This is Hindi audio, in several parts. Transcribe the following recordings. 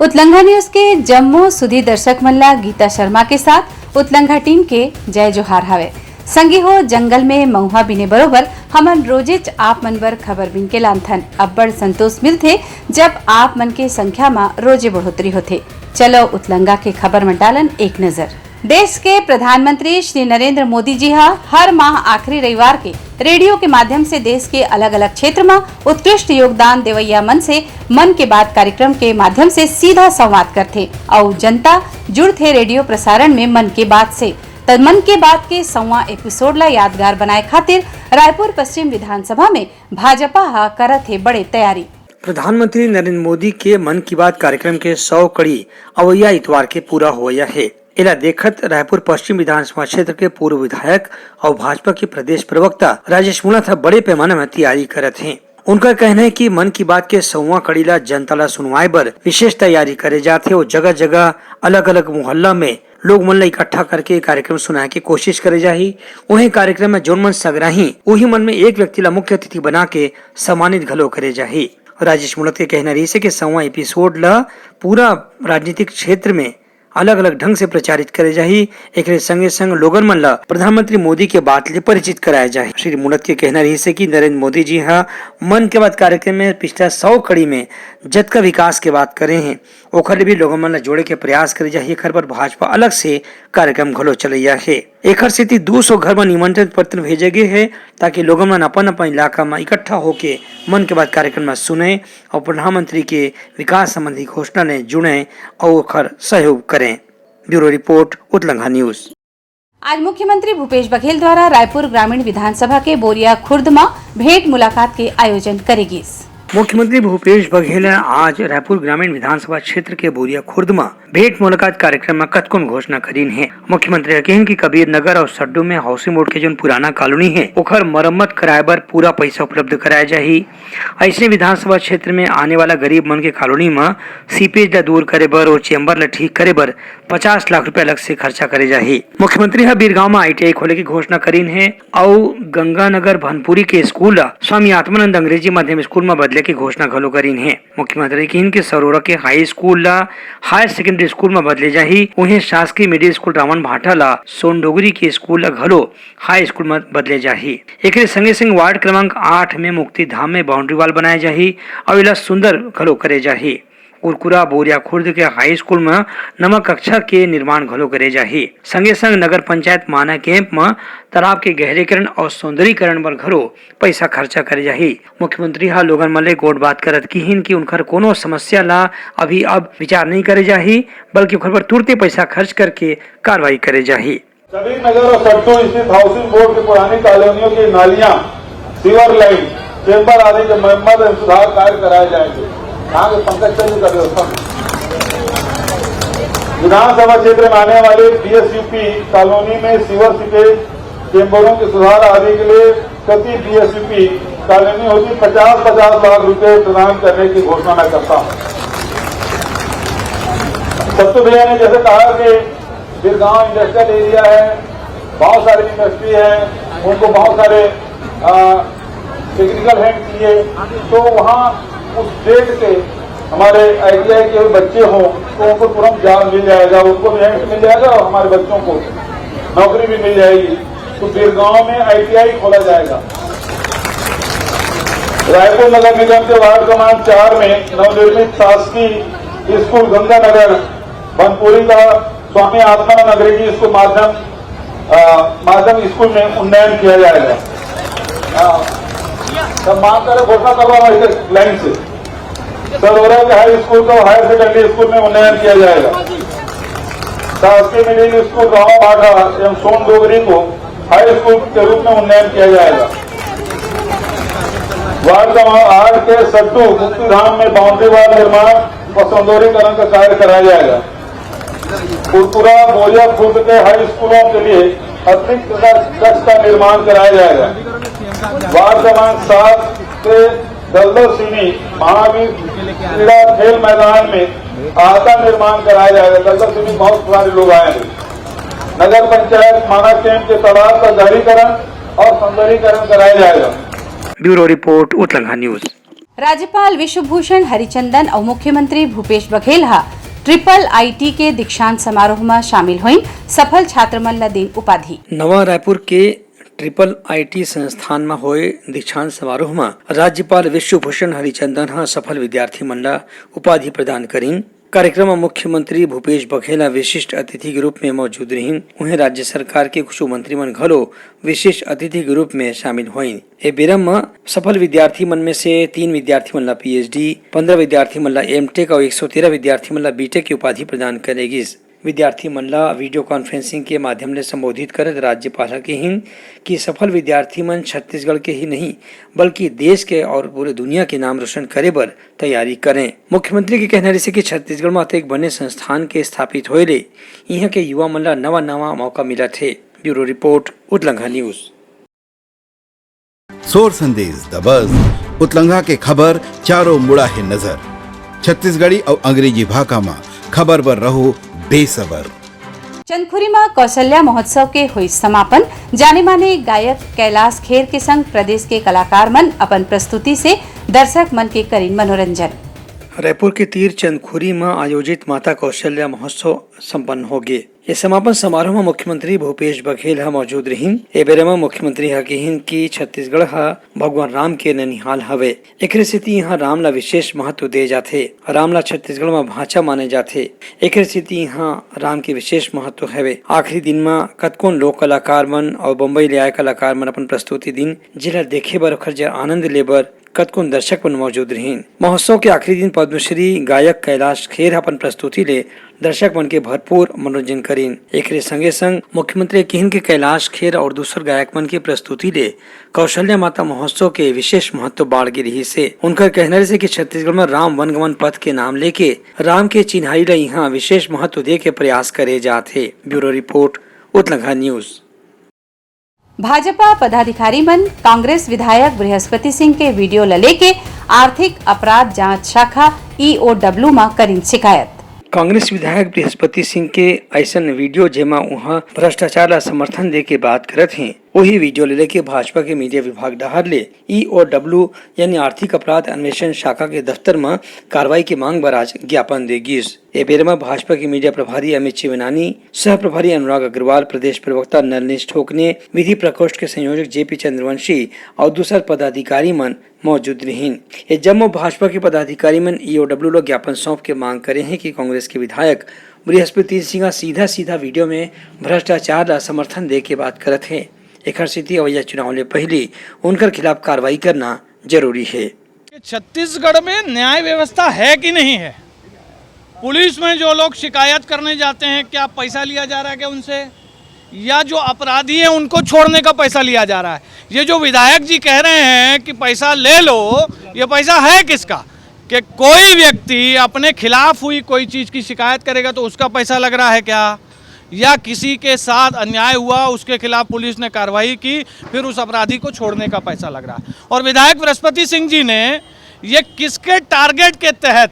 उतलंघा न्यूज के जम्मू सुधी दर्शक मल्ला गीता शर्मा के साथ उतलंघा टीम के जय जोहार हवे। संगी हो जंगल में महुआ बिने बरोबर हमन रोजेच आप मन बर खबर बिन के लानथन। अब्बड़ संतोष मिलथे जब आप मन के संख्या में रोजे बढ़ोतरी होथे। चलो उतलंघा के खबर में डालन एक नजर। देश के प्रधानमंत्री श्री नरेंद्र मोदी जी हर माह आखिरी रविवार के रेडियो के माध्यम से देश के अलग अलग क्षेत्र में उत्कृष्ट योगदान देवैया मन से मन के बात कार्यक्रम के माध्यम से सीधा संवाद करते और जनता जुड़ते रेडियो प्रसारण में मन के बात से। तब मन के बात के 100वां एपिसोड ला यादगार बनाए खातिर रायपुर पश्चिम विधानसभा में भाजपा करत है बड़े तैयारी। प्रधानमंत्री नरेंद्र मोदी के मन की बात कार्यक्रम के 100 कड़ी अवैया इतवार के पूरा हुआ है। इला देखत रायपुर पश्चिम विधानसभा क्षेत्र के पूर्व विधायक और भाजपा के प्रदेश प्रवक्ता राजेश मुलाथ बड़े पैमाने में तैयारी करत हैं। उनका कहना है कि मन की बात के 100वां कड़ी ला जनता ला सुनवाए बर विशेष तैयारी करे जाते और जगह जगह अलग अलग मोहल्ला में लोग मन ला इकट्ठा करके कार्यक्रम सुनाए की कोशिश करे जाही। उन्हें कार्यक्रम में जोन मन सगराही वही मन में एक व्यक्ति ला मुख्य अतिथि बना के सम्मानित घलो करे जाही। राजेश मुलाथ के कहना रही है कि 100वां एपिसोड ला पूरा राजनीतिक क्षेत्र में अलग अलग ढंग से प्रचारित करे जाही। एक संगे संग लोगन मन ला प्रधानमंत्री मोदी के बात ले परिचित कराया जाए। श्री मुलाथ के कहना रही है कि नरेंद्र मोदी जी मन के बात कार्यक्रम में पिछला 100 कड़ी में जतका विकास के बात करे हैं ओखर भी लोगन मन ला जोड़े के प्रयास करे जाही। एखर पर भाजपा अलग से कार्यक्रम घलो चलैया है। एखर सेती 200 घर में निमंत्रण पत्र भेजे गए है ताकि लोगन मन अपन अपन इलाका में इकट्ठा होके मन के बात कार्यक्रम में सुने और प्रधानमंत्री के विकास संबंधी घोषणा ने जुड़े और ओखर सहयोग करें। ब्यूरो रिपोर्ट उतलंघा न्यूज। आज मुख्यमंत्री भूपेश बघेल द्वारा रायपुर ग्रामीण विधानसभा के बोरिया खुर्द में भेंट मुलाकात के आयोजन करेगी। मुख्यमंत्री भूपेश बघेल आज रायपुर ग्रामीण विधानसभा क्षेत्र के बोरिया खुर्द में भेंट मुलाकात कार्यक्रम में कतकुन घोषणा करीन है। मुख्यमंत्री कहें कि कबीर नगर और सड्डू में हाउसिंग बोर्ड के जो पुराना कॉलोनी है ओखर मरम्मत कराए बर पूरा पैसा उपलब्ध कराया जाही। ऐसे विधानसभा क्षेत्र में आने वाला गरीब मन के कॉलोनी में सीपेज ला दूर करे बर और चेम्बर ला ठीक करे बर 50 लाख रुपए अलग से खर्चा करे जाही। मुख्यमंत्री बीरगांव में ITI खोले की घोषणा करीन है और गंगानगर भनपुरी के स्कूल स्वामी आत्मानंद अंग्रेजी माध्यम स्कूल में बदले की घोषणा घलो करीन है। मुख्यमंत्री कहिन के सरोरा के हाई स्कूल ला हायर सेकेंडरी स्कूल में बदले जाही। उन्हें शासकीय मिडिल स्कूल रावण भाटा ला सोनडोगरी के स्कूल ला घलो हाई स्कूल में बदले जाही। एक संगे संग वार्ड क्रमांक 8 में मुक्ति धाम में बाउंड्री वाल बनाए जाही और इला सुंदर घलो करे जाही। उरकुरा बोरिया खुर्द के हाई स्कूल में नमक कक्षा के निर्माण घलो करे जाही। संगे संग नगर पंचायत माना कैंप में तालाब के गहरीकरण और सौंदर्यीकरण पर घलो पैसा खर्चा करे जाही। मुख्यमंत्री लोगन मले गोट बात करत किहिन कि उनकर कोनो समस्या ला अभी अब विचार नहीं करे जाही बल्कि उनकर पर तुरंत पैसा खर्च करके कार्रवाई करे जाही। सभी नगर और सड़कों स्थित हाउसिंग बोर्ड की पुरानी कॉलोनियों की नालियां, सीवर लाइन, चेम्बर आदि के मरम्मत एवं सुधार कार्य कराए जाएंगे। यहाँ के पंकज चंद्र कर विधानसभा क्षेत्र में आने वाले BSUP कॉलोनी में सीवर सीपेज चेम्बरों के सुधार आदि के लिए प्रति BSUP कॉलोनी होगी 50-50 लाख रुपए प्रदान करने की घोषणा मैं करता हूँ। सत्तू भैया ने जैसे कहा कि बीरगांव इंडस्ट्रियल एरिया है, बहुत सारी इंडस्ट्री है, उनको बहुत सारे टेक्निकल हैंड चाहिए, तो वहाँ उस डेट के हमारे ITI के बच्चे हों तो उनको तुरंत जॉब मिल जाएगा, उनको भी हैंड मिल जाएगा और हमारे बच्चों को नौकरी भी मिल जाएगी। तो बीरगांव में ITI खोला जाएगा। रायपुर नगर निगम के वार्ड क्रमांक 4 में नवनिर्मित शासकीय स्कूल गंगानगर बनपुरी का स्वामी आत्मानंद अंग्रेजी स्कूल माध्यम स्कूल में उन्नयन किया जाएगा। सब मांग कर घोषणा करवा लाइन से सरोरा के हाई स्कूल को हायर सेकेंडरी स्कूल में उन्नयन किया जाएगा। शासकीय मिडिल स्कूल रावण भाटा एवं सोनडोगरी को हाई स्कूल के रूप में उन्नयन किया जाएगा। वार्ड क्रमांक 8 के सड्डू मुक्तिधाम में बाउंड्री वाल निर्माण और सौंदर्यीकरण का कार्य कराया जाएगा। उरपुरा बोरिया खुर्द के हाई स्कूलों के लिए अतिरिक्त कक्ष का निर्माण कराया जाएगा। वार्ड क्रमांक 7 के दलदल सिनी महावीर क्रीड़ा खेल मैदान में आहता निर्माण कराया जाएगा। दलदल सिनी बहुत सारे लोग आए हैं। नगर पंचायत माना कैंप के तालाब का गहरीकरण और सौंदर्यीकरण कराया जाएगा। ब्यूरो रिपोर्ट उतलंघा न्यूज। राज्यपाल विश्वभूषण हरिचंदन और मुख्यमंत्री भूपेश बघेल ट्रिपल आईटी के दीक्षांत समारोह में शामिल हुई। सफल छात्र मन ला दिन उपाधि। नवा रायपुर के ट्रिपल आईटी संस्थान में हुए दीक्षांत समारोह में राज्यपाल विश्वभूषण हरिचंदन सफल विद्यार्थी मन ला उपाधि प्रदान करीन। कार्यक्रम में मुख्यमंत्री भूपेश बघेल विशिष्ट अतिथि के रूप में मौजूद रही। उन्हें राज्य सरकार के कुछ मंत्री मन घलो विशिष्ट अतिथि के रूप में शामिल हुई। ए बेरम में सफल विद्यार्थी मन में से 3 विद्यार्थी मन ला पीएचडी, 15 विद्यार्थी मन ला एमटेक और 113 विद्यार्थी मन ला बीटेक की उपाधि प्रदान करेगी। विद्यार्थी मन ला वीडियो कॉन्फ्रेंसिंग के माध्यम से संबोधित करत राज्यपाल कहिन कि सफल विद्यार्थी मन छत्तीसगढ़ के ही नहीं बल्कि देश के और पूरे दुनिया के नाम रोशन करे बर तैयारी करें। मुख्यमंत्री के कहने से कि छत्तीसगढ़ में एक बने संस्थान के स्थापित होए ले यहाँ के युवा मन ला नवा नवा मौका मिला थे। ब्यूरो रिपोर्ट उतलंघा न्यूज। सोर संदेश द बज़ उतलंघा के खबर चारों मुड़ा है नजर। छत्तीसगढ़ी और अंग्रेजी भाषा में खबर पर रहो बेसबर। चंदखुरी में कौशल्या महोत्सव के हुई समापन। जाने माने गायक कैलाश खेर के संग प्रदेश के कलाकार मन अपन प्रस्तुति से दर्शक मन के करीन मनोरंजन। रायपुर के तीर चंदखुरी में आयोजित माता कौशल्या महोत्सव संपन्न हो गए। इस समापन समारोह में मुख्यमंत्री भूपेश बघेल मौजूद रही। ए बेरे में मुख्यमंत्री कहिन कि छत्तीसगढ़ भगवान राम के ननिहाल हवे। एकरे सेती यहाँ राम ला विशेष महत्व दे जाथे। राम ला छत्तीसगढ़ में भाषा माने जाथे। एकरे सेती यहाँ राम के विशेष महत्व हवे। आखिरी दिन में कतकोन लोक कलाकार मन और बम्बई ले आए कलाकार मन अपन प्रस्तुति दिन जिला देखे बर ओखर आनंद ले बर कतकोन दर्शक मन मौजूद रही। महोत्सव के आखिरी दिन पद्मश्री गायक कैलाश खेर अपन प्रस्तुति ले दर्शक मन के भरपूर मनोरंजन करीन। एकरे संगे संग मुख्यमंत्री कहिन के कैलाश खेर और दूसर गायक मन की प्रस्तुति ले कौशल्या माता महोत्सव के विशेष महत्व बाढ़ गी रही से। उनका कहना है कि छत्तीसगढ़ में राम वनगमन पथ के नाम लेके राम के चिन्हाई ला यहाँ विशेष महत्व दे के प्रयास करे जाते। ब्यूरो रिपोर्ट उतलंघा न्यूज। भाजपा पदाधिकारी मन कांग्रेस विधायक बृहस्पति सिंह के वीडियो ल लेके आर्थिक अपराध जांच शाखा EOW में करीन शिकायत। कांग्रेस विधायक बृहस्पति सिंह के ऐसा वीडियो जेमा वहाँ भ्रष्टाचार ला समर्थन दे के बात करत हैं, वही वीडियो ले लेके भाजपा के मीडिया विभाग डहर ले EOW यानी आर्थिक अपराध अन्वेषण शाखा के दफ्तर में कार्रवाई की मांग बर आज ज्ञापन देगी। ए बेर में भाजपा के मीडिया प्रभारी अमित चिवनानी, सह प्रभारी अनुराग अग्रवाल, प्रदेश प्रवक्ता नरनेश ठोकने, विधि प्रकोष्ठ के संयोजक JP चंद्रवंशी और दूसर पदाधिकारी मन मौजूद रही। ये जम्मू भाजपा के पदाधिकारी मन EOW लोग ज्ञापन सौंप के मांग करे हैं कि कांग्रेस के विधायक बृहस्पति सिंह सीधा सीधा वीडियो में भ्रष्टाचार ला समर्थन दे के बात करत है। एक स्थिति अवैया चुनाव ले पहले उनके खिलाफ कार्रवाई करना जरूरी है। छत्तीसगढ़ में न्याय व्यवस्था है कि नहीं है? पुलिस में जो लोग शिकायत करने जाते हैं क्या पैसा लिया जा रहा है क्या उनसे, या जो अपराधी है उनको छोड़ने का पैसा लिया जा रहा है? ये जो विधायक जी कह रहे हैं कि पैसा ले लो, ये पैसा है किसका? कि कोई व्यक्ति अपने खिलाफ हुई कोई चीज़ की शिकायत करेगा तो उसका पैसा लग रहा है क्या, या किसी के साथ अन्याय हुआ उसके खिलाफ पुलिस ने कार्रवाई की फिर उस अपराधी को छोड़ने का पैसा लग रहा है? और विधायक बृहस्पति सिंह जी ने ये किसके टारगेट के तहत,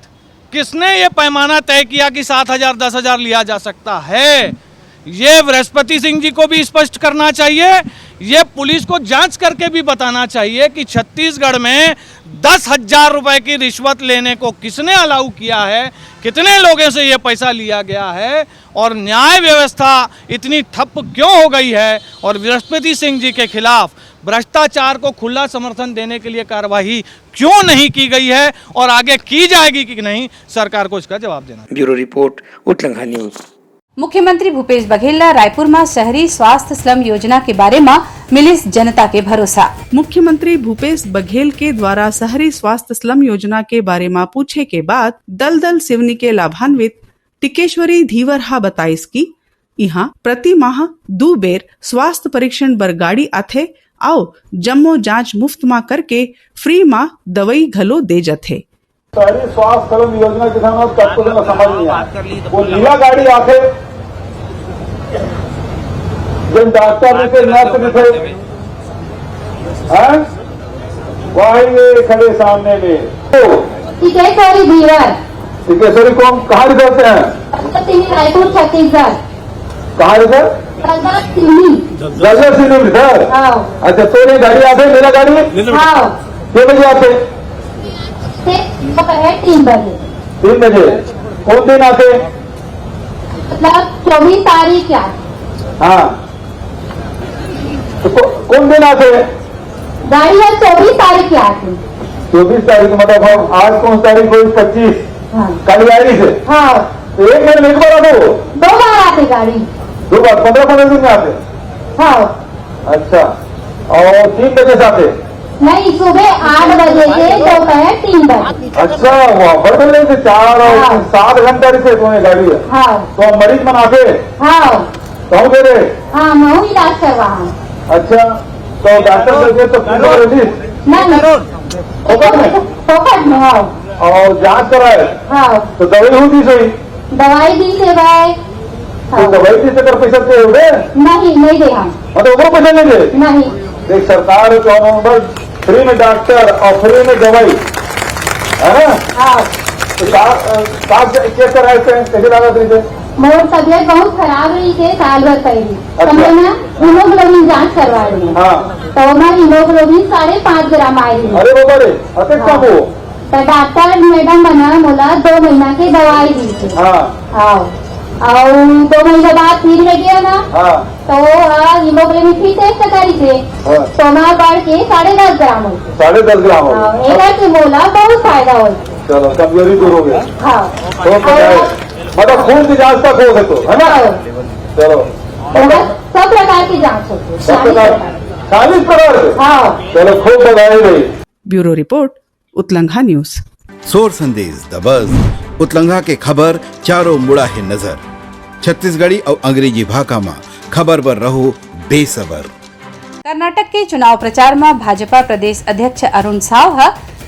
किसने ये पैमाना तय किया कि 7,000 10,000 लिया जा सकता है? ये बृहस्पति सिंह जी को भी स्पष्ट करना चाहिए। ये पुलिस को जांच करके भी बताना चाहिए कि छत्तीसगढ़ में 10,000 रुपए की रिश्वत लेने को किसने अलाउ किया है, कितने लोगों से ये पैसा लिया गया है, और न्याय व्यवस्था इतनी ठप क्यों हो गई है, और बृहस्पति सिंह जी के खिलाफ भ्रष्टाचार को खुला समर्थन देने के लिए कार्रवाई क्यों नहीं की गई है और आगे की जाएगी कि नहीं, सरकार को इसका जवाब देना। ब्यूरो रिपोर्ट उतलंघा न्यूज। मुख्यमंत्री भूपेश बघेल रायपुर में शहरी स्वास्थ्य स्लम योजना के बारे में मिलिस जनता के भरोसा। मुख्यमंत्री भूपेश बघेल के द्वारा शहरी स्वास्थ्य स्लम योजना के बारे में पूछे के बाद दलदल सिवनी के लाभान्वित टिकेश्वरी धीवर बताइस की यहाँ प्रति माह 2 बेर स्वास्थ्य परीक्षण बर गाड़ी आथे आओ जम्मो जांच मुफ्त में करके फ्री में दवाई घलो दे जाथे। शहरी स्वास्थ्य स्लम योजना के सामने कब तो समझ नहीं आया। वो नीला गाड़ी आते जिन डॉक्टर ने नर्स ने थे वही खड़े सामने में टिकेश्वरी धीवर। टिकेश्वरी को हम कहाँ रहते हैं? रायपुर छत्तीसगढ़। कहाँ रहते? दलदल सिवनी में सर। अच्छा तो ये गाड़ी आते मेरा गाड़ी कितने बजे आते? दोपहर 3 बजे 3 बजे कौन दिन आते? मतलब 24 तारीख क्या? हाँ, तो कौन दिन आते? गाड़ी है 24 तारीख की आती। 24 तारीख मतलब हम आज कौन तारीख हुई? 25। हाँ कल गाड़ी से हाँ, तो एक महीने में एक बार आते हो? 2 बार आती गाड़ी। 2 बार 15-15 दिन में आते? हाँ अच्छा, और 3 बजे से आते? नहीं, सुबह 8 बजे से दोपहर 3 बजे। अच्छा, वहाँ बड़े बड़े से 4 और हाँ। 7 घंटा से तुम्हें गाड़ी है। हाँ तो हम मरीज मनाते हाँ तो दे रहे? हाँ, मैं इलाज करवा हूँ। अच्छा, तो डॉक्टर लगे तो नहीं फोकट में फोकट में। हाँ और जांच कराए हाँ, तो दवाई हुई थी सही? दवाई दी से भाई। तो हाँ। दवाई थी से कर पैसा दे हुए नहीं दे हम। मतलब वो पैसा नहीं दे? नहीं देख, सरकार 14 नवंबर फ्री में डॉक्टर और फ्री में दवाई है ना? हाँ, तो साफ चेक कराए थे, कैसे लगा थे? मोर तबियत बहुत खराब रही थी साल भर पहले। अच्छा। तो मैं हीमोग्लोबिन जांच करवा रही हूँ। हाँ, तो मैं हीमोग्लोबिन 5.5 ग्राम आई थी। अरे बाबा रे, अतिक कम हो। तो डॉक्टर मैडम बना बोला 2 महीना की दवाई दी थी। हाँ हाँ, और 2 महीने बाद फिर लगे ना, हाँ तो हीमोग्लोबिन फिर टेस्ट करी थे। हाँ, तो मैं बढ़ के 10.5 ग्राम हुई। 10.5 ग्राम हो। एक से बोला बहुत फायदा हो। चलो, कमजोरी दूर हो गया। हाँ तो मतलब खून की जांच तक हो तो है ना? चलो, सब प्रकार की जांच होती है। सब प्रकार 40 प्रकार से। हाँ चलो, खूब बधाई भाई। ब्यूरो रिपोर्ट उतलंघा न्यूज। सोर संदेश द बज़ उतलंघा के खबर चारों मुड़ा है नजर। छत्तीसगढ़ी और अंग्रेजी भाषा में खबर पर रहो बेसबर। कर्नाटक के चुनाव प्रचार में भाजपा प्रदेश अध्यक्ष अरुण साव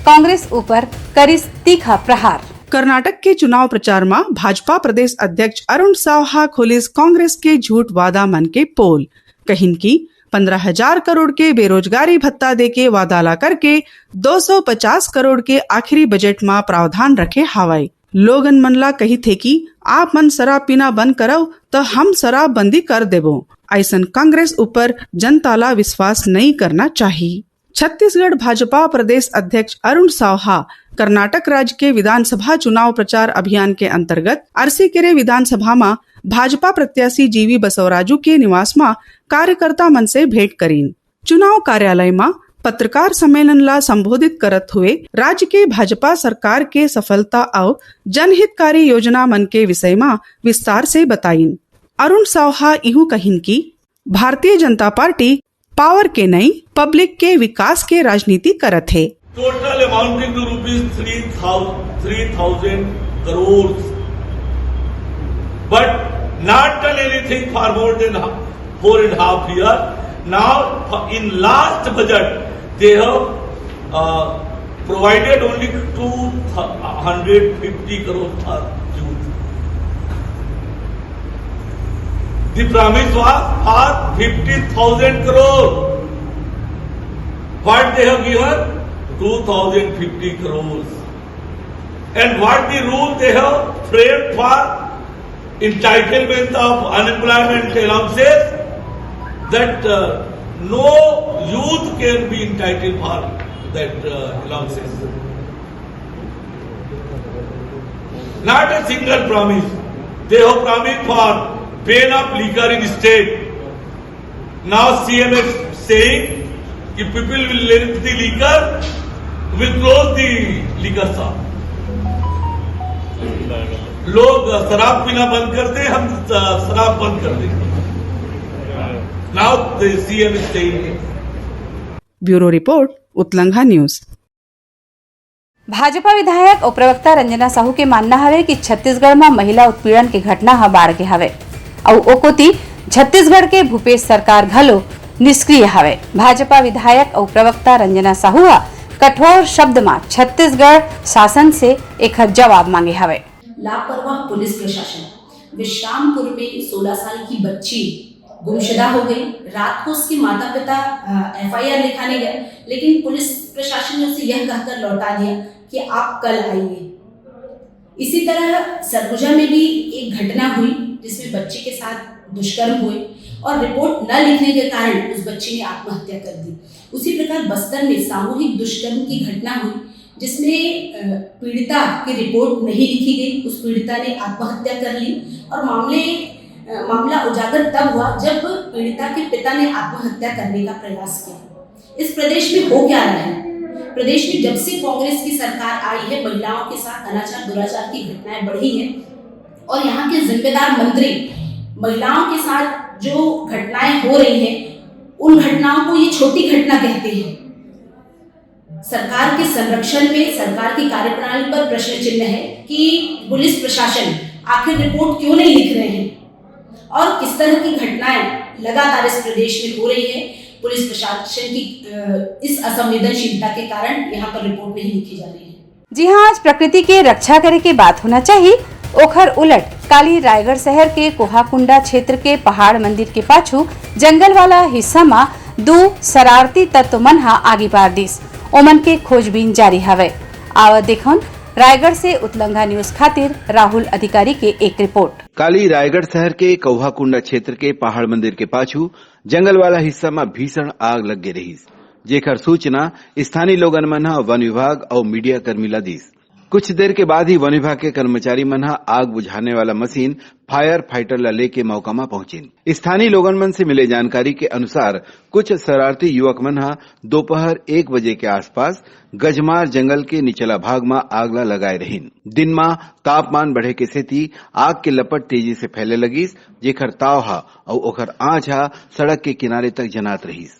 कांग्रेस ऊपर करिस तीखा प्रहार। कर्नाटक के चुनाव प्रचार में भाजपा प्रदेश अध्यक्ष अरुण सावहा खोलिस कांग्रेस के झूठ वादा मन के पोल। कहिन की 15,000 करोड़ के बेरोजगारी भत्ता देके वादा ला करके 250 करोड़ के आखिरी बजट में प्रावधान रखे हावाई। लोगन मन ला कही थे कि आप मन शराब पीना बंद करो तो हम शराब बंदी कर देबो। ऐसन कांग्रेस ऊपर जनता ला विश्वास नहीं करना चाहिए। छत्तीसगढ़ भाजपा प्रदेश अध्यक्ष अरुण सावहा कर्नाटक राज्य के विधानसभा चुनाव प्रचार अभियान के अंतर्गत अरसीकेरे विधानसभा में भाजपा प्रत्याशी जीवी बसवराजू के निवास में कार्यकर्ता मन से भेंट करीन। चुनाव कार्यालय में पत्रकार सम्मेलन ला संबोधित करत हुए राज्य के भाजपा सरकार के सफलता और जनहितकारी योजना मन के विषय में विस्तार से बताइन। अरुण सावहा इहू कहिन की भारतीय जनता पार्टी पावर के नहीं पब्लिक के विकास के राजनीति करत है। Total amounting to ₹3,000 crores, but not done anything for more than 4.5 years. Now, in last budget, they have provided only 250 crores for youth. The promise was for 50,000 crores. What they have given? 2,050 crores. And what the rule they have framed for entitlement of unemployment allowances, that no youth can be entitled for that allowances. Not a single promise. They have promised for ban of liquor in state. Now CM is saying if people will let the liquor, will close the liquor shop. लोग शराब पीना बंद कर दे, हम शराब बंद कर देंगे। Now the CM is saying it. Bureau report उतलंघा न्यूज। भाजपा विधायक और प्रवक्ता रंजना साहू के मानना है कि छत्तीसगढ़ में महिला उत्पीड़न की घटना बाढ़ के हवे और ओकोती छत्तीसगढ़ के भूपेश सरकार घलो निष्क्रिय हवे। भाजपा विधायक और प्रवक्ता रंजना साहू कठोर शब्द में छत्तीसगढ़ शासन से एक जवाब मांगे हवे। लापरवाह पुलिस प्रशासन। विश्रामपुर में 16 साल की बच्ची गुमशुदा हो गई। रात को उसके माता पिता FIR लिखाने गए, लेकिन पुलिस प्रशासन ने उसे यह कहकर लौटा दिया कि आप कल आइए। इसी तरह सरगुजा में भी एक घटना हुई जिसमें बच्चे के साथ दुष्कर्म हुए और रिपोर्ट न लिखने के कारण उस बच्ची ने आत्महत्या कर दी। उसी प्रकार बस्तर में सामूहिक दुष्कर्म की घटना हुई जिसमें पीड़िता की रिपोर्ट नहीं लिखी गई। उस पीड़िता ने आत्महत्या कर ली और मामला उजागर तब हुआ जब पीड़िता के पिता ने आत्महत्या करने का प्रयास किया। इस प्रदेश में हो क्या रहा है? प्रदेश में जब से कांग्रेस की सरकार आई है, महिलाओं के साथ अनाचार दुराचार की घटनाएं बढ़ी हैं और यहाँ के जिम्मेदार मंत्री महिलाओं के साथ जो घटनाएं हो रही हैं उन घटनाओं को ये छोटी घटना कहते हैं। सरकार के संरक्षण में, सरकार की कार्यप्रणाली पर प्रश्न चिन्ह है कि पुलिस प्रशासन आखिर रिपोर्ट क्यों नहीं लिख रहे हैं और किस तरह की घटनाएं लगातार इस प्रदेश में हो रही है। पुलिस प्रशासन की इस असंवेदनशीलता के कारण यहाँ पर रिपोर्ट नहीं लिखी जा रही है। जी हाँ, आज प्रकृति के रक्षा करे के बात होना चाहिए। ओखर उलट काली रायगढ़ शहर के कोहाकुंडा क्षेत्र के पहाड़ मंदिर के पाछू जंगल वाला हिस्सा में दो शरारती तत्व मन हा आगे बार दिस ओमन के खोजबीन जारी हवे। आवा देखन रायगढ़ से उत्लंघा न्यूज खातिर राहुल अधिकारी के एक रिपोर्ट। काली रायगढ़ शहर के कौहाकुंडा क्षेत्र के पहाड़ मंदिर के पाछू जंगल वाला हिस्सा में भीषण आग लग गई रही, जेकर सूचना स्थानीय लोगन मन वन विभाग और मीडिया कर्मी ला दीस। कुछ देर के बाद ही वन विभाग के कर्मचारी मन आग बुझाने वाला मशीन फायर फाइटर ला लेके मौका में पहुंचिन। स्थानीय लोगन मन से मिले जानकारी के अनुसार कुछ शरारती युवक मन दोपहर 1 बजे के आसपास गजमार जंगल के निचला भाग में आग ला लगाए रहीन। दिन में तापमान बढ़े के सेती आग के लपट तेजी से फैले लगिस, जेकर ताव हा और ओकर आंच हा सड़क के किनारे तक जनात रहीस।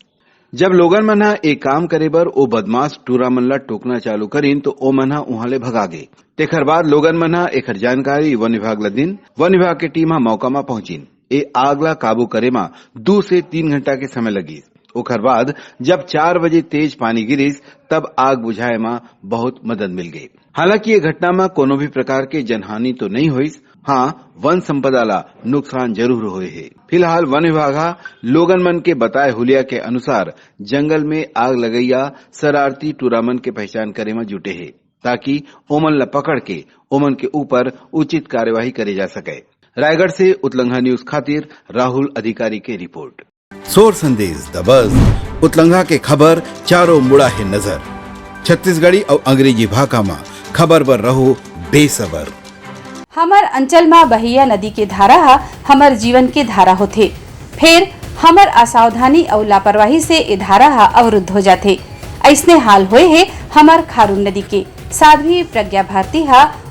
जब लोगन मन एक काम करे बर ओ बदमाश टूरा मन ला टोकना चालू करीन तो ओ मन उहाँ ले भगागे। तेखर बाद लोगन मन एकर जानकारी वन विभाग ला दिन। वन विभाग के टीम मौका में पहुंचिन। ए आग ला काबू करे में 2 से 3 घंटा के समय लगी। ओकर बाद जब 4 बजे तेज पानी गिरिस तब आग बुझाए में बहुत मदद मिल गई। हालांकि ये घटना में कोनो भी प्रकार के जनहानि तो नहीं हुई। हाँ, वन संपदा ला नुकसान जरूर हुए है। फिलहाल वन विभाग लोगन मन के बताए हुलिया के अनुसार जंगल में आग लगैया शरारती टूरामन के पहचान करे में जुटे है, ताकि ओमन ला पकड़ के ओमन के ऊपर उचित कार्यवाही करे जा सके। रायगढ़ से उत्लंघा न्यूज खातिर राहुल अधिकारी के रिपोर्ट। सोर संदेश द बज़ उत्लंघा के खबर चारों मुड़ा है नजर। छत्तीसगढ़ी और अंग्रेजी भाषा में खबर पर रहो बेसबर। हमर अंचल में बहिया नदी के धारा हमर जीवन के धारा होथे, फिर हमर असावधानी और लापरवाही से ये धारा अवरुद्ध हो जाथे। ऐसने हाल होए है हमर खारून नदी के। साध्वी प्रज्ञा भारती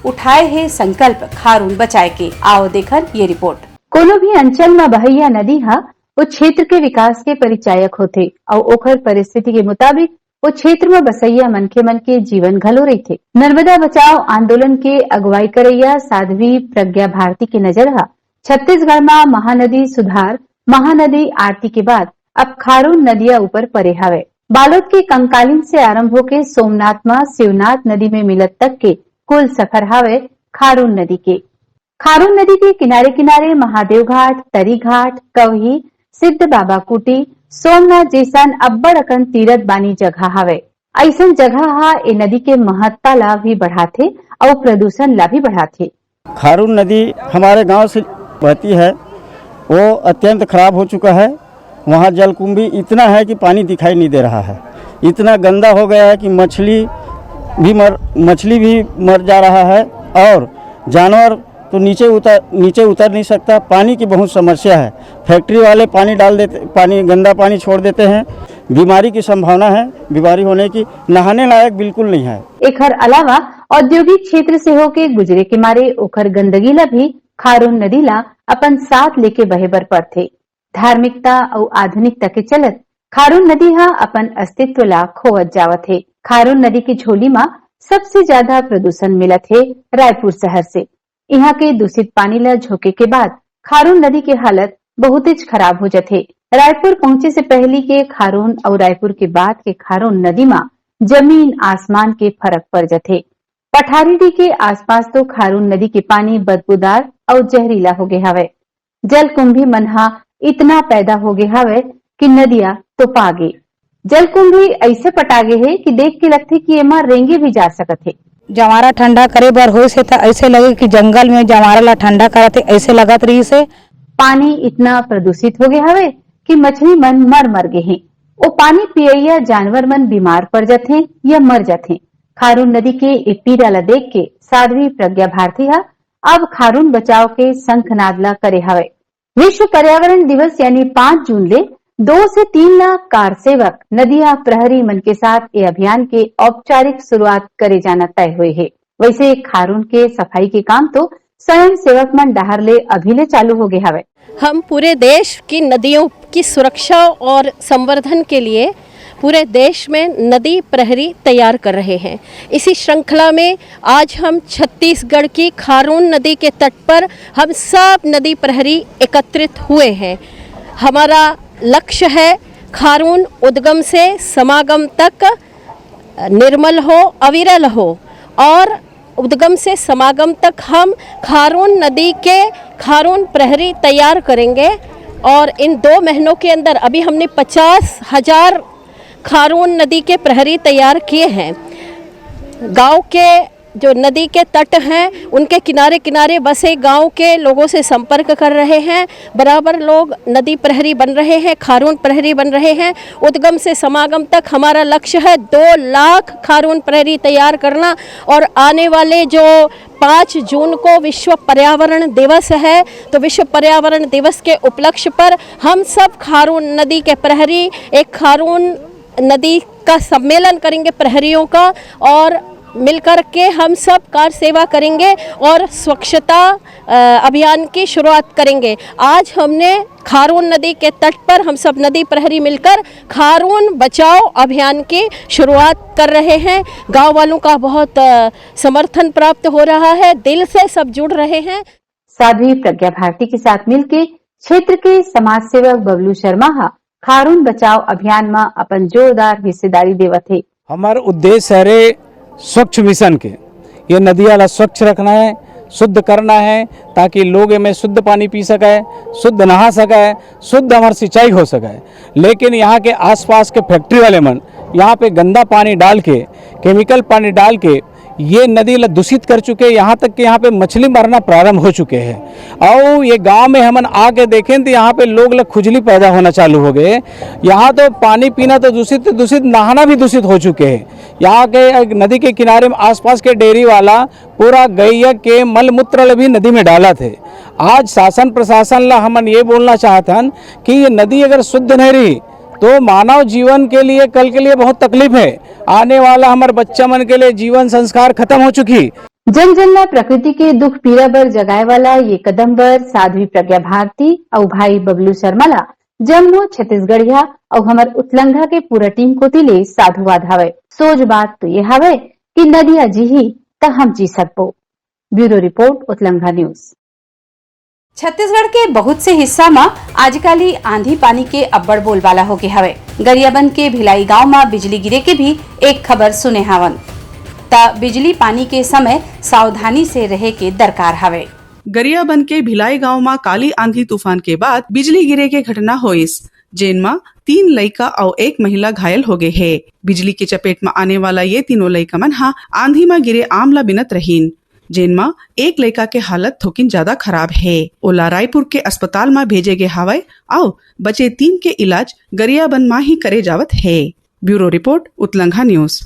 उठाए है संकल्प खारून बचाए के। आओ देखन ये रिपोर्ट। कोनो भी अंचल में बहिया नदी वो क्षेत्र के विकास के परिचायक होथे और ओखर परिस्थिति के मुताबिक वो क्षेत्र में बसैया मनखे मन के जीवन घलो रही थे। नर्मदा बचाओ आंदोलन के अगुवाई करैया साध्वी प्रज्ञा भारती के नजर छत्तीसगढ़ में महानदी सुधार, महानदी आरती के बाद अब खारून नदिया ऊपर परे हवे। बालोद के कंकालीन से आरंभ होके सोमनाथ में शिवनाथ नदी में मिलत तक के कुल सफर हवे खारून नदी के। खारून नदी के किनारे किनारे महादेव घाट, तरी घाट, कवही, सिद्ध बाबा कुटी, सोमनाथ जैसन अब्बड़ अकन तीरथ बानी जगह हवे। ऐसन जगह ए नदी के महत्ता ला भी बढ़ाथे और प्रदूषण ला भी बढ़ाथे। खारून नदी हमारे गांव से बहती है, वो अत्यंत खराब हो चुका है। वहाँ जलकुंभी इतना है कि पानी दिखाई नहीं दे रहा है। इतना गंदा हो गया है कि मछली भी मर जा रहा है और जानवर तो नीचे उतर नहीं सकता। पानी की बहुत समस्या है। फैक्ट्री वाले पानी डाल देते, गंदा पानी छोड़ देते हैं। बीमारी की संभावना है, बीमारी होने की। नहाने लायक बिल्कुल नहीं है। एकर अलावा औद्योगिक क्षेत्र से होके गुजरे के मारे ओखर गंदगी ला भी खारून नदी ला अपन साथ लेके बहे बर पड़थे। धार्मिकता और आधुनिकता के चलत खारून नदी अपन अस्तित्व ला खोवत जावत है। खारून नदी की झोली में सबसे ज्यादा प्रदूषण मिलत है रायपुर शहर से। यहाँ के दूषित पानी ला झोंके के बाद खारून नदी की हालत बहुत ही खराब हो जाते। रायपुर पहुंचे से पहले के खारून और रायपुर के बाद के खारून नदी में जमीन आसमान के फर्क पड़ जाते। पठारीडी के आसपास तो खारून नदी के पानी बदबूदार और जहरीला हो गए हवे। जलकुंभी मनहा इतना पैदा हो गए हवे कि नदिया तो पागे। जलकुंभी ऐसे पटागे है कि देख के लगते कि एमा रेंगे भी जा सकत है। जमारा ठंडा करे बर हो से ऐसे लगे कि जंगल में जमारा ला ठंडा करते ऐसे लगत रही से। पानी इतना प्रदूषित हो गए हवे कि मछली मन मर गए हैं। वो पानी पियैया जानवर मन बीमार पड़ जाते या मर जाते। खारून नदी के एक पीड़ा देख के साध्वी प्रज्ञा भारती अब खारून बचाव के शंखनाद ला करे हवे। विश्व पर्यावरण दिवस यानी 5 जून ले 2 से 3 लाख कार सेवक नदिया प्रहरी मन के साथ ये अभियान के औपचारिक शुरुआत करे जाना तय हुए है। वैसे खारून के सफाई के काम तो स्वयं सेवक मन डहार ले अभी ले चालू हो गए हवे। हम पूरे देश की नदियों की सुरक्षा और संवर्धन के लिए पूरे देश में नदी प्रहरी तैयार कर रहे हैं। इसी श्रृंखला में आज हम छत्तीसगढ़ की खारून नदी के तट पर हम सब नदी प्रहरी एकत्रित हुए हैं। हमारा लक्ष्य है खारून उद्गम से समागम तक निर्मल हो, अविरल हो और उद्गम से समागम तक हम खारून नदी के खारून प्रहरी तैयार करेंगे। और इन 2 महीनों के अंदर अभी हमने 50,000 खारून नदी के प्रहरी तैयार किए हैं। गांव के जो नदी के तट हैं उनके किनारे किनारे बसे गांव के लोगों से संपर्क कर रहे हैं। बराबर लोग नदी प्रहरी बन रहे हैं, खारून प्रहरी बन रहे हैं। उद्गम से समागम तक हमारा लक्ष्य है 2 लाख खारून प्रहरी तैयार करना। और आने वाले जो 5 जून को विश्व पर्यावरण दिवस है, तो विश्व पर्यावरण दिवस के उपलक्ष्य पर हम सब खारून नदी के प्रहरी एक खारून नदी का सम्मेलन करेंगे प्रहरियों का, और मिलकर के हम सब कार सेवा करेंगे और स्वच्छता अभियान की शुरुआत करेंगे। आज हमने खारून नदी के तट पर हम सब नदी प्रहरी मिलकर खारून बचाओ अभियान की शुरुआत कर रहे हैं। गांव वालों का बहुत समर्थन प्राप्त हो रहा है, दिल से सब जुड़ रहे हैं। साध्वी प्रज्ञा भारती के साथ मिलकर क्षेत्र के समाज सेवक बबलू शर्मा खारून बचाओ अभियान में अपन जोरदार हिस्सेदारी देवत है। हमारा उद्देश्य है स्वच्छ मिशन के, ये नदियाँ स्वच्छ रखना है, शुद्ध करना है, ताकि लोग में शुद्ध पानी पी सके, शुद्ध नहा सके, शुद्ध हमारी सिंचाई हो सके। लेकिन यहाँ के आसपास के फैक्ट्री वाले मन यहाँ पे गंदा पानी डाल के, केमिकल पानी डाल के ये नदी दूषित कर चुके हैं। यहाँ तक कि यहाँ पे मछली मरना प्रारंभ हो चुके हैं। और ये गांव में हम आके देखें तो यहाँ पे लोग खुजली पैदा होना चालू हो गए। यहाँ तो पानी पीना तो दूषित नहाना भी दूषित हो चुके हैं। यहाँ के नदी के किनारे में आसपास के डेयरी वाला पूरा गैया के मल मूत्र भी नदी में डाला थे। आज शासन प्रशासन ला हम ये बोलना चाहतन कि ये नदी अगर शुद्ध नहीं रही तो मानव जीवन के लिए कल के लिए बहुत तकलीफ है। आने वाला हमारे बच्चा मन के लिए जीवन संस्कार खत्म हो चुकी। जन जन ला प्रकृति के दुख पीड़ा बर जगाए वाला ये कदम बर साध्वी प्रज्ञा भारती और भाई बबलू शर्मा ला जम्मू छत्तीसगढ़िया और हमार उतलंघा के पूरा टीम को तिले साधुवाद हवे। सोच बात तो ये हवे कि नदिया जी ही त हम जी सकबो। ब्यूरो रिपोर्ट उतलंघा न्यूज। छत्तीसगढ़ के बहुत से हिस्सा में आजकल आंधी पानी के अब्बड़ बोलबाला हो गए हवे। गरियाबंद के भिलाई गांव में बिजली गिरे के भी एक खबर सुने हावन। ता बिजली पानी के समय सावधानी से रहे के दरकार हवे। गरियाबंद के भिलाई गांव में काली आंधी तूफान के बाद बिजली गिरे के घटना होइस, जेन में 3 लड़का और 1 महिला घायल हो गए है। बिजली के चपेट में आने वाला ये तीनों लड़का मन आंधी में गिरे आमला बिनत रहीन, जेन में एक लड़का के हालत थोकिन ज्यादा खराब है। ओला रायपुर के अस्पताल में भेजे गए हवाई और बचे 3 के इलाज गरियाबंद में ही करे जावत है। ब्यूरो रिपोर्ट उतलंघा न्यूज।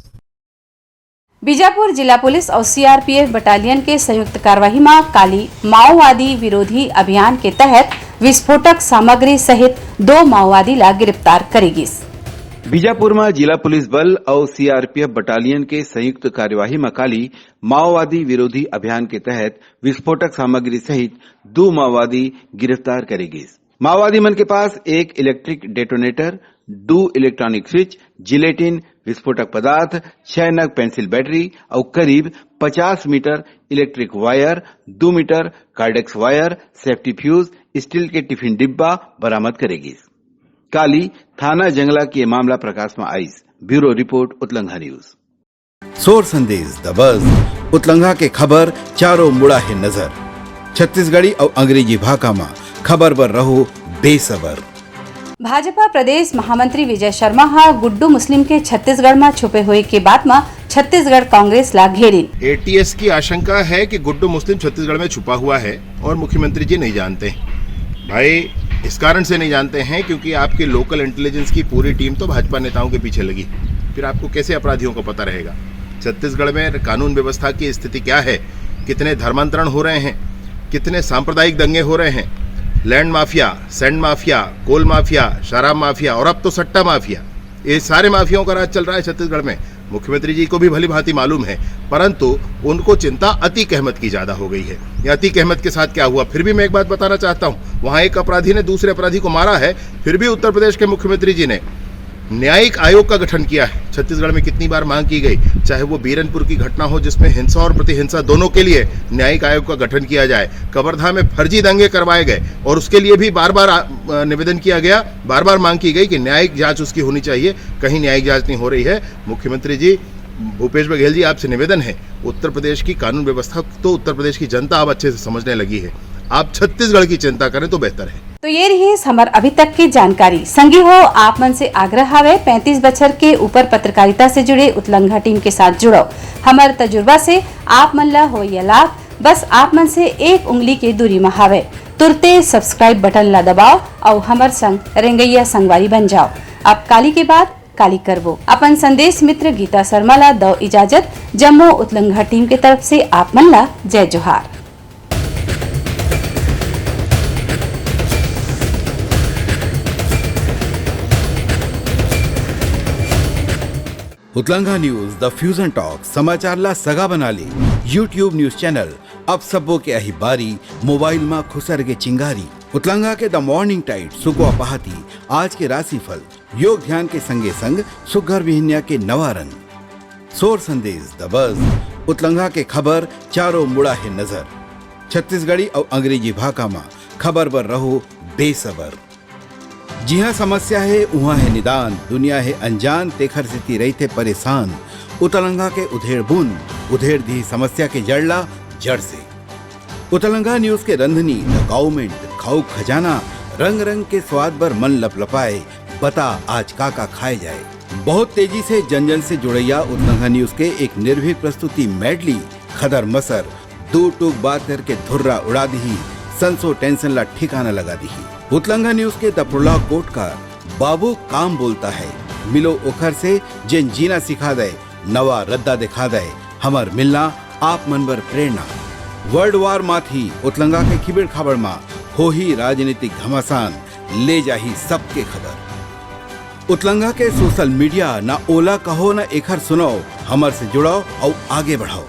बीजापुर जिला पुलिस और सीआरपीएफ बटालियन के संयुक्त कार्यवाही में काली माओवादी विरोधी अभियान के तहत विस्फोटक सामग्री सहित 2 माओवादी ला गिरफ्तार करेगी। बीजापुर में जिला पुलिस बल और सीआरपीएफ बटालियन के संयुक्त कार्यवाही में काली माओवादी विरोधी अभियान के तहत विस्फोटक सामग्री सहित 2 माओवादी गिरफ्तार करेगी। माओवादी मन के पास एक electric detonator, 2 electronic switch, gelatin, विस्फोटक पदार्थ, 6 नग पेंसिल बैटरी और करीब 50 metre electric wire, 2 metre cordex wire, safety fuse, steel के टिफिन डिब्बा बरामद करेगी। काली थाना जंगला की मामला प्रकाश में आई। ब्यूरो रिपोर्ट उतलंघा न्यूज। सोर संदेश द बज़ उतलंघा के खबर चारों मुड़ा है नजर। छत्तीसगढ़ी और अंग्रेजी भाषा में खबर पर रहो बेसबर। भाजपा प्रदेश महामंत्री विजय शर्मा गुड्डू मुस्लिम के छत्तीसगढ़ में छुपे हुए के बाद में छत्तीसगढ़ कांग्रेस ला घेरी। एटीएस की आशंका है कि गुड्डू मुस्लिम छत्तीसगढ़ में छुपा हुआ है और मुख्यमंत्री जी नहीं जानते। भाई इस कारण से नहीं जानते हैं क्योंकि आपके लोकल इंटेलिजेंस की पूरी टीम तो भाजपा नेताओं के पीछे लगी, फिर आपको कैसे अपराधियों को पता रहेगा। छत्तीसगढ़ में कानून व्यवस्था की स्थिति क्या है, कितने धर्मांतरण हो रहे हैं, कितने सांप्रदायिक दंगे हो रहे हैं, लैंड माफिया, सैंड माफिया, कोल माफिया, शराब माफिया और अब तो सट्टा माफिया, ये सारे माफियाओं का राज चल रहा है छत्तीसगढ़ में। मुख्यमंत्री जी को भी भली भांति मालूम है, परंतु उनको चिंता अतीक अहमद की ज्यादा हो गई है। या अतीक अहमद के साथ क्या हुआ, फिर भी मैं एक बात बताना चाहता हूं, वहां एक अपराधी ने दूसरे अपराधी को मारा है, फिर भी उत्तर प्रदेश के मुख्यमंत्री जी ने न्यायिक आयोग का गठन किया है। छत्तीसगढ़ में कितनी बार मांग की गई, चाहे वो बीरनपुर की घटना हो जिसमें हिंसा और प्रतिहिंसा दोनों के लिए न्यायिक आयोग का गठन किया जाए, कवर्धा में फर्जी दंगे करवाए गए और उसके लिए भी बार बार निवेदन किया गया, बार बार मांग की गई कि न्यायिक जांच उसकी होनी चाहिए, कहीं न्यायिक जांच नहीं हो रही है। मुख्यमंत्री जी भूपेश बघेल जी, आपसे निवेदन है, उत्तर प्रदेश की कानून व्यवस्था तो उत्तर प्रदेश की जनता अब अच्छे से समझने लगी है, आप छत्तीसगढ़ की चिंता करें तो बेहतर है। तो ये रही हमार अभी तक की जानकारी। संगी हो आप मन से आग्रह हवे 35 बछर के ऊपर पत्रकारिता से जुड़े उत्लंघा टीम के साथ जुड़ो। हमार तजुर्बा से आप मन ला हो या लाभ, बस आप मन से एक उंगली के दूरी में हावे। तुरते सब्सक्राइब बटन ला दबाओ और हमार संग रेंगैया संगवारी बन जाओ। अब काली के बाद काली करबो। अपन संदेश मित्र गीता शर्मा ला दो इजाजत। जम्मू उत्लंघा टीम के तरफ से आप मन ला जय जोहार। उत्लंघा न्यूज द फ्यूजन टॉक समाचार ला सगा बना ली। यूट्यूब न्यूज चैनल अब सबो के अही बारी मोबाइल में खुसर के चिंगारी। उत्लंघा के द मॉर्निंग टाइट सुगवा पहाती आज के राशिफल योग ध्यान के संगे संग सुघर विहिन्या के नवा रंग सोर संदेश द बज। उत्लंघा के खबर चारों मुड़ा है नजर। छत्तीसगढ़ी और अंग्रेजी भाषा में खबर पर रहो बेसबर। जी हाँ, समस्या है वहाँ है निदान, दुनिया है अनजान तेखर से रहते परेशान। उत्लंघा के उधेड़ बूंद उधेड़ दी समस्या के जड़ला जड़ से। उत्लंघा न्यूज के रंधनी द गवर्नमेंट खाऊ खजाना रंग रंग के स्वाद पर मन लपलपाए, बता आज का खाए जाए। बहुत तेजी से जन जन से जुड़ैया उत्लंघा न्यूज के एक निर्भीक प्रस्तुति मेडली खदर मसर दो टूक बात करके धुर्रा उड़ा दी, संसो टेंशन ला ठिकाना लगा दी। उत्लंघा न्यूज के द प्रोलॉग कोट का बाबू काम बोलता है, मिलो ओखर से जिन जीना सिखा दे, नवा रद्दा दिखा दे, हमार मिलना आप मनबर प्रेरणा। वर्ल्ड वार माथी उत्लंघा के खिबड़ खबर मा हो ही राजनीतिक घमासान, ले जाही सबके खबर। उत्लंघा के सोशल मीडिया ना ओला कहो ना एखर सुनाओ, हमर से जुड़ाओ और आगे बढ़ाओ।